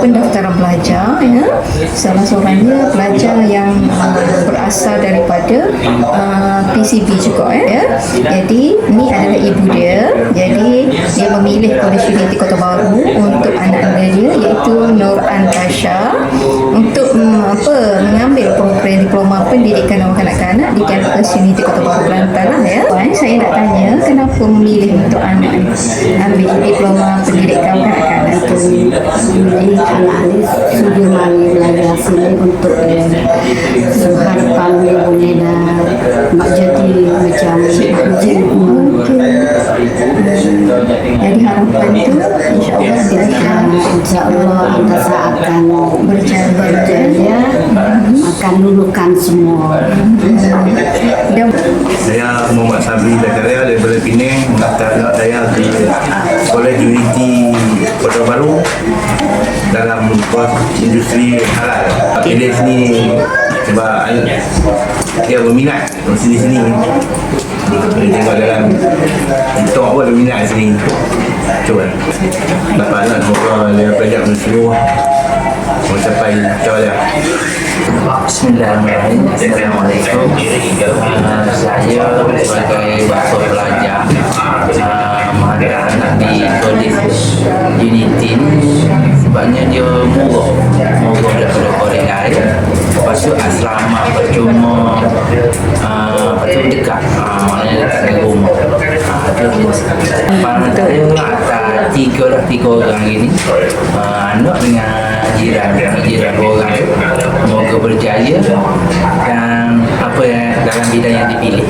pendaftaran pelajar, ya. Salah seorangnya pelajar yang berasal daripada PCB juga, ya. Jadi ni adalah ibu dia. Jadi dia memilih Kolej Uniti Kota Baru untuk anak-anak dia, iaitu Nur Antasha, untuk mengambil program diploma pendidikan kanak-kanak di kampus Uniti Kota Baru Kelantan lah, ya. Saya nak tanya kenapa memilih untuk anak ambil diploma pendidikan kanak-kanak itu? Jadi anak ni sudi mari belajar sini untuk harapan dia boleh nak jadi macam cikgu. Jadi harapan itu insyaAllah Antasa akan berjaya akan lulukan semua. Saya Muhammad Sabri Zakaria daripada Penang, menghantar anak saya ke Kolej Uniti Kota Baru dalam kos industri halal. Pilih sini sebab dia berminat sini-sini. Boleh tengok dalam TikTok pun ada minat sini. Cuba dapat anak semoga dia belajar semua mencapai cabaran. Bismillahirrahmanirrahim. Assalamualaikum. Saya sebagai bapa pelajar menghantar anak di Kolej Uniti ni sebabnya dia murah daripada kolej lain. Lepas tu asrama percuma, lepas tu dekat, maknanya dekat dengan rumah. Harapan saya atas tiga orang ini, anak dengan jiran dua orang tu, semoga berjaya dan apa yang dalam bidang yang dipilih.